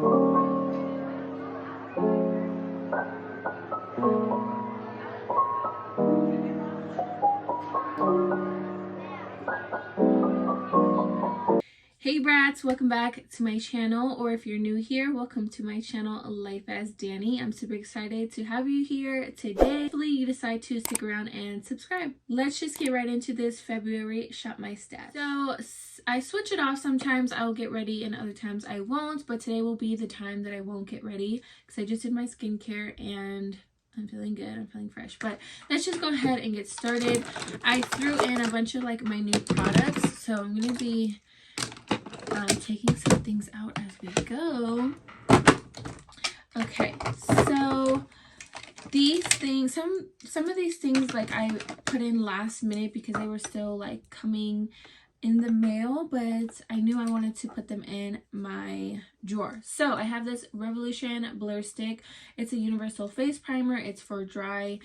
Hey brats, welcome back to my channel, or if you're new here, welcome to my channel Life as Danny. I'm super excited to have you here today. Hopefully you decide to stick around and subscribe. Let's just get right into this February Shop My Stash. So I switch it off. Sometimes I'll get ready and other times I won't, but today will be the time that I won't get ready because I just did my skincare and I'm feeling good, I'm feeling fresh. But let's just go ahead and get started. I threw in a bunch of like my new products, so I'm gonna be taking some things out as we go. Okay, so these things, some of these things like I put in last minute because they were still like coming in the mail, but I knew I wanted to put them in my drawer. So I have this Revolution Blur Stick. It's a universal face primer. It's for dry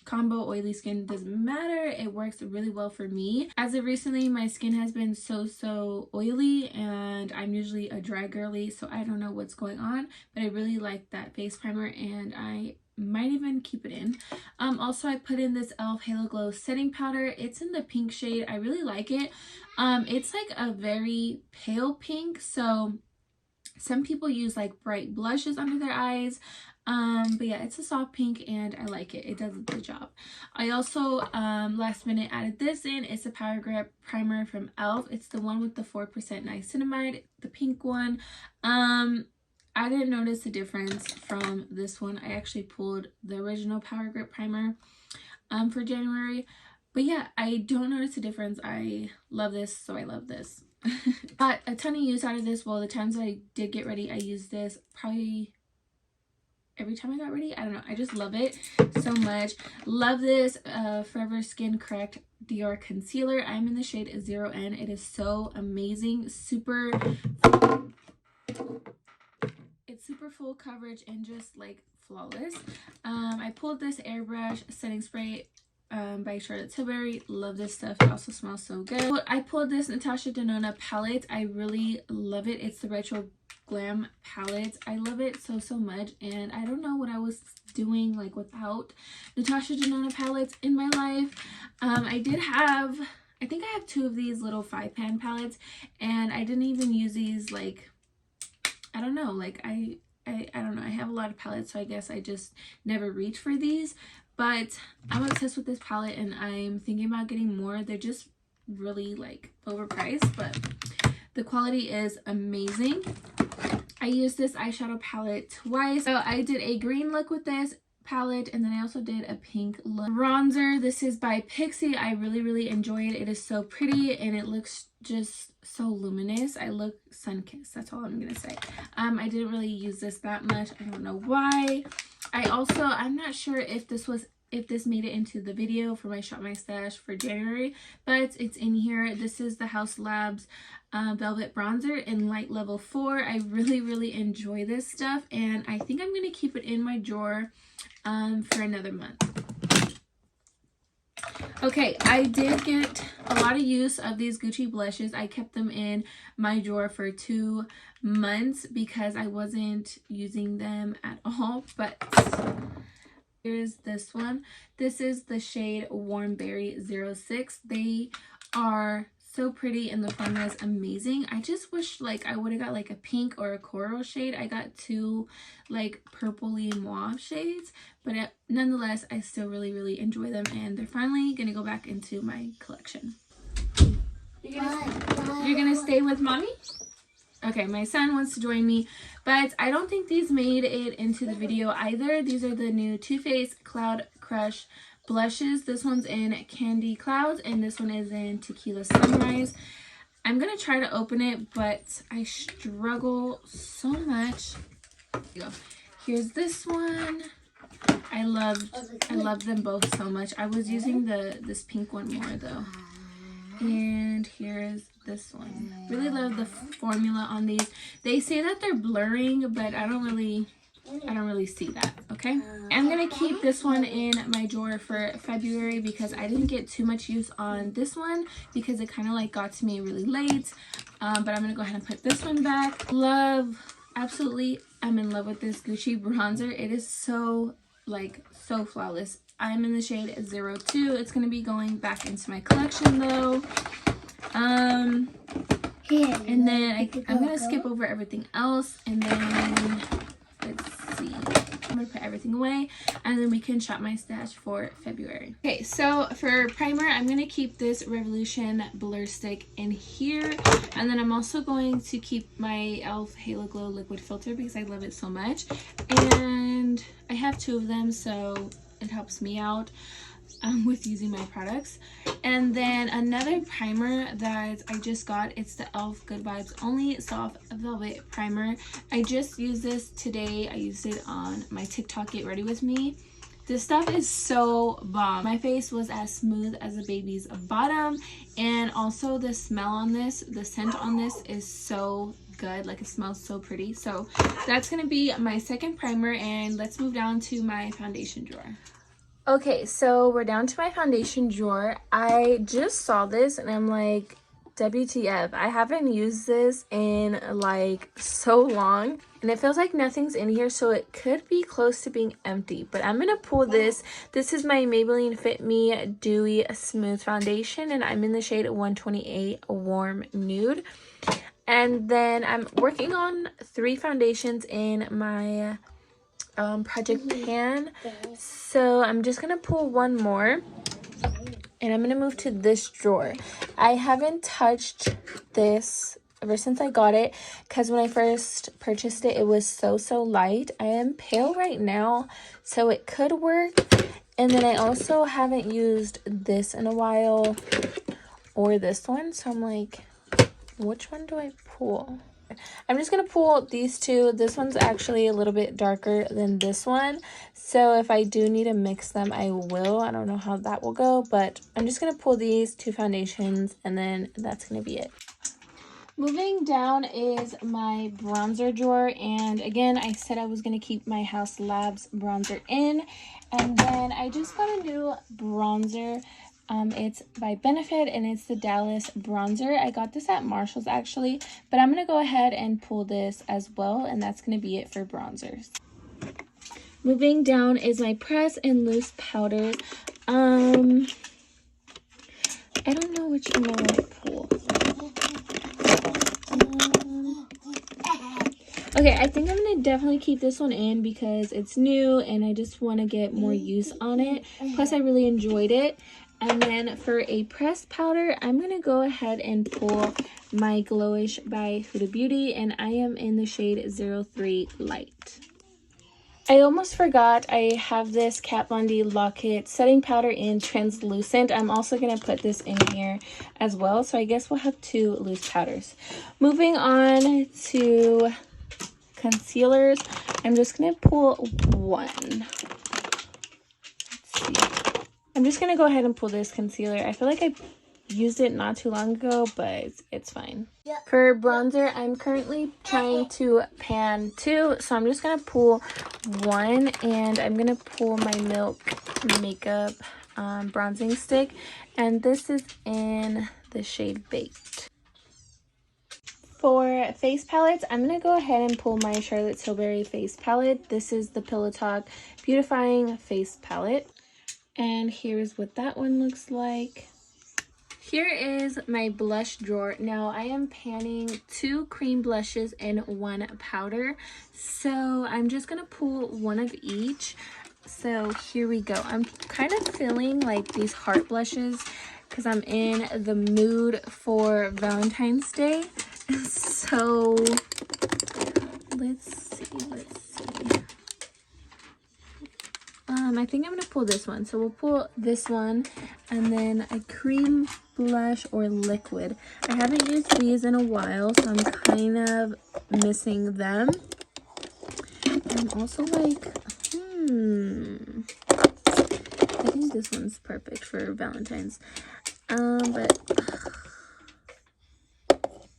combo oily skin. Doesn't matter, it works really well for me. As of recently, my skin has been so oily and I'm usually a dry girly, so I don't know what's going on, but I really like that face primer and I might even keep it in. Also I put in this e.l.f. Halo Glow setting powder. It's in the pink shade. I really like it. It's like a very pale pink, so some people use like bright blushes under their eyes. But yeah, it's a soft pink and I like it. It does a good job. I also last minute added this in. It's a Power Grip primer from e.l.f. It's the one with the 4% niacinamide, the pink one. I didn't notice the difference from this one. I actually pulled the original Power Grip primer for January. But yeah, I don't notice the difference. I love this, so I love this. Got a ton of use out of this. Well, the times that I did get ready, I used this probably every time I got ready. I don't know, I just love it so much. Love this Forever Skin Correct Dior concealer. I'm in the shade 0N. It is so amazing. It's super full coverage and just like flawless. I pulled this airbrush setting spray by Charlotte Tilbury. Love this stuff. It also smells so good. I pulled this Natasha Denona palette. I really love it. It's the Retro Glam palette. I love it so much, and I don't know what I was doing like without Natasha Denona palettes in my life. I think I have two of these little 5-pan palettes, and I didn't even use these. Like, I don't know, like I don't know, I have a lot of palettes, so I guess I just never reach for these. But I'm obsessed with this palette and I'm thinking about getting more. They're just really like overpriced, but the quality is amazing. I used this eyeshadow palette twice. So I did a green look with this palette, and then I also did a pink look. Bronzer, this is by Pixie. I really enjoy it. It is so pretty and it looks just so luminous. I look sun-kissed, that's all I'm gonna say. I didn't really use this that much. I don't know why. I'm not sure if this made it into the video for my Shop My Stash for January, but it's in here. This is the House Labs Velvet Bronzer in light level 4. I really enjoy this stuff, and I think I'm going to keep it in my drawer for another month. Okay, I did get a lot of use of these Gucci blushes. I kept them in my drawer for 2 months because I wasn't using them at all, but here's this one. This is the shade Warm Berry 06. They are so pretty and the formula is amazing. I just wish like I would have got like a pink or a coral shade. I got 2 like purpley mauve shades, but nonetheless I still really enjoy them, and they're finally gonna go back into my collection. You're gonna stay with mommy? Okay, my son wants to join me, but I don't think these made it into the video either. These are the new Too Faced Cloud Crush blushes. This one's in Candy Clouds and this one is in Tequila Sunrise. I'm gonna try to open it, but I struggle so much. Here's this one. I love them both so much. I was using this pink one more though. And here's this one. Really love the formula on these. They say that they're blurring, but I don't really see that. Okay, I'm gonna keep this one in my drawer for February because I didn't get too much use on this one because it kind of like got to me really late. But I'm gonna go ahead and put this one back. Love Absolutely, I'm in love with this Gucci bronzer. It is so, like, so flawless. I'm in the shade 02. It's going to be going back into my collection, though. And then I'm going to skip over everything else. And then, let's see. I'm going to put everything away. And then we can shop my stash for February. Okay, so for primer, I'm going to keep this Revolution Blur Stick in here. And then I'm also going to keep my e.l.f. Halo Glow Liquid Filter because I love it so much. And I have 2 of them, so it helps me out with using my products. And then another primer that I just got, it's the e.l.f. Good Vibes Only Soft Velvet Primer. I just used this today. I used it on my TikTok Get Ready With Me. This stuff is so bomb. My face was as smooth as a baby's bottom, and also the smell on this, the scent on this is so good. Like, it smells so pretty. So that's gonna be my second primer, and let's move down to my foundation drawer. Okay, so we're down to my foundation drawer. I just saw this and I'm like, WTF, I haven't used this in like so long, and it feels like nothing's in here, so it could be close to being empty. But I'm gonna pull this. This is my Maybelline Fit Me Dewy Smooth Foundation, and I'm in the shade 128 Warm Nude. And then I'm working on 3 foundations in my project pan, so I'm just gonna pull one more, and I'm gonna move to this drawer. I haven't touched this ever since I got it, because when I first purchased it, it was so light. I am pale right now, so it could work. And then I also haven't used this in a while, or this one, so I'm like, which one do I pull? I'm just going to pull these 2. This one's actually a little bit darker than this one, so if I do need to mix them, I will. I don't know how that will go, but I'm just going to pull these 2 foundations, and then that's going to be it. Moving down is my bronzer drawer, and again, I said I was going to keep my House Labs bronzer in, and then I just got a new bronzer. It's by Benefit, and it's the Dallas bronzer. I got this at Marshall's actually, but I'm going to go ahead and pull this as well, and that's going to be it for bronzers. Moving down is my press and loose powders. I don't know which one I want to pull. Okay, I think I'm going to definitely keep this one in because it's new and I just want to get more use on it. Plus, I really enjoyed it. And then for a pressed powder, I'm going to go ahead and pull my Glowish by Huda Beauty, and I am in the shade 03 Light. I almost forgot, I have this Kat Von D Lock-It setting powder in translucent. I'm also going to put this in here as well, so I guess we'll have 2 loose powders. Moving on to concealers, I'm just going to pull one. I'm just going to go ahead and pull this concealer. I feel like I used it not too long ago, but it's fine. Yeah. For bronzer, I'm currently trying to pan 2, so I'm just going to pull one, and I'm going to pull my Milk Makeup bronzing stick, and this is in the shade Baked. For face palettes, I'm going to go ahead and pull my Charlotte Tilbury face palette. This is the Pillow Talk Beautifying Face Palette. And here's what that one looks like. Here is my blush drawer. Now I am panning 2 cream blushes and 1 powder. So I'm just going to pull one of each. So here we go. I'm kind of feeling like these heart blushes because I'm in the mood for Valentine's Day. So let's see. I think I'm going to pull this one. So we'll pull this one, and then a cream blush or liquid. I haven't used these in a while, so I'm kind of missing them. And I'm also like, I think this one's perfect for Valentine's. But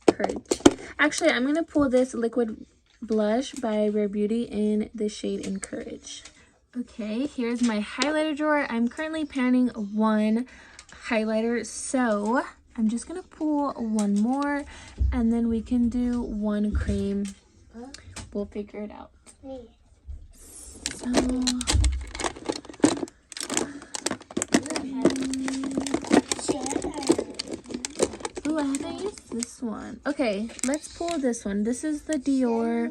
Courage. Actually, I'm going to pull this liquid blush by Rare Beauty in the shade Encourage. Okay, here's my highlighter drawer. I'm currently panning 1 highlighter, so I'm just gonna pull one more, and then we can do 1 cream, we'll figure it out. So ooh, I haven't used this one. Okay, let's pull this one. This is the Dior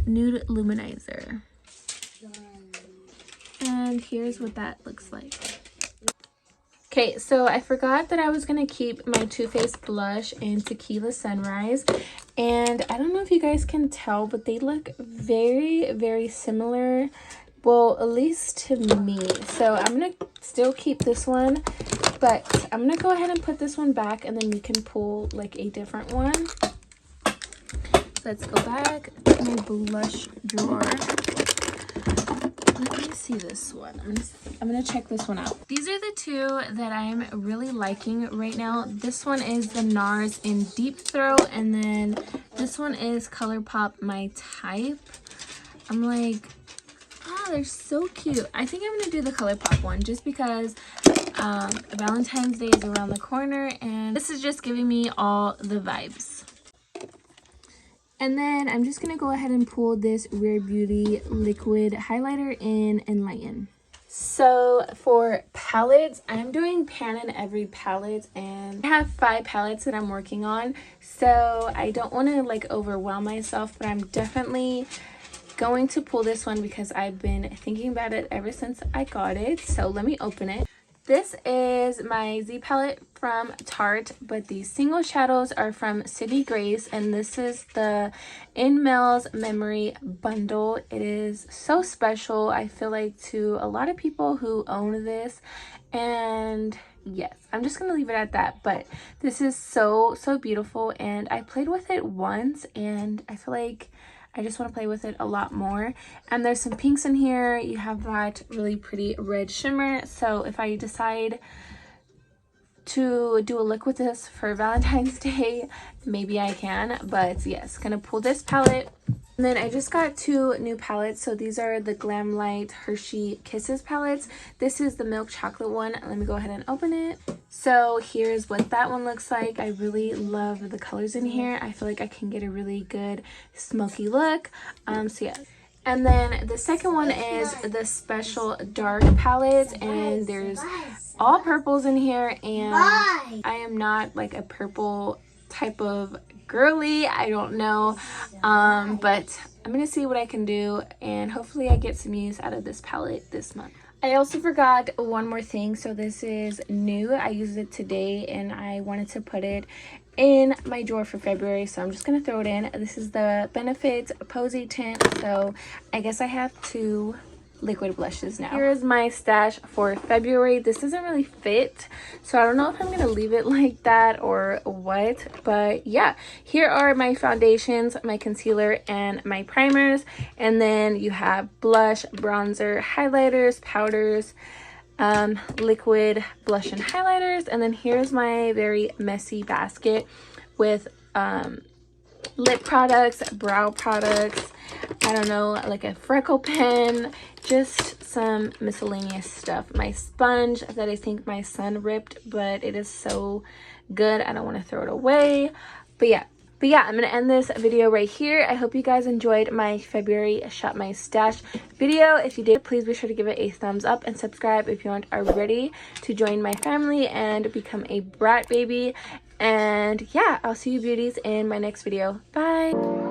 Nude Luminizer. And here's what that looks like. Okay, so I forgot that I was going to keep my Too Faced blush in Tequila Sunrise. And I don't know if you guys can tell, but they look very, very similar. Well, at least to me. So I'm going to still keep this one. But I'm going to go ahead and put this one back, and then we can pull like a different one. Let's go back to my blush drawer. Let me see this one. I'm gonna check this one out. These are the two that I'm really liking right now. This one is the NARS in Deep Throat, and then this one is ColourPop My Type. I'm like, oh, they're so cute. I think I'm gonna do the ColourPop one just because Valentine's Day is around the corner, and this is just giving me all the vibes. And then I'm just going to go ahead and pull this Rare Beauty liquid highlighter in Enlighten. So for palettes, I'm doing Pan in Every palette, and I have 5 palettes that I'm working on. So I don't want to like overwhelm myself, but I'm definitely going to pull this one because I've been thinking about it ever since I got it. So let me open it. This is my Z palette from Tarte, but these single shadows are from City Grace, and this is the In Mel's Memory Bundle. It is so special, I feel like, to a lot of people who own this, and yes, I'm just gonna leave it at that. But this is so beautiful, and I played with it once, and I feel like I just want to play with it a lot more. And there's some pinks in here. You have that really pretty red shimmer. So if I decide to do a look with this for Valentine's Day, maybe I can. But yes, gonna pull this palette. And then I just got 2 new palettes. So these are the Glam Light Hershey Kisses palettes. This is the milk chocolate one. Let me go ahead and open it. So here's what that one looks like. I really love the colors in here. I feel like I can get a really good smoky look. So yeah. And then the second one is the Special Dark palette, and there's all purples in here, and I am not like a purple type of girly, I don't know, but I'm gonna see what I can do, and hopefully I get some use out of this palette this month. I also forgot one more thing. So this is new. I used it today, and I wanted to put it in my drawer for February, so I'm just gonna throw it in. This is the Benefit Posy Tint, so I guess I have 2 liquid blushes now. Here's my stash for February. This doesn't really fit, so I don't know if I'm gonna leave it like that or what, but yeah, here are my foundations, my concealer, and my primers. And then you have blush, bronzer, highlighters, powders, liquid blush and highlighters. And then here's my very messy basket with lip products, brow products, I don't know, like a freckle pen, just some miscellaneous stuff. My sponge that I think my son ripped, but it is so good, I don't want to throw it away. But yeah, I'm gonna end this video right here. I hope you guys enjoyed my February Shop My Stash video. If you did, please be sure to give it a thumbs up and subscribe if you aren't already, to join my family and become a brat baby. And yeah, I'll see you beauties in my next video. Bye.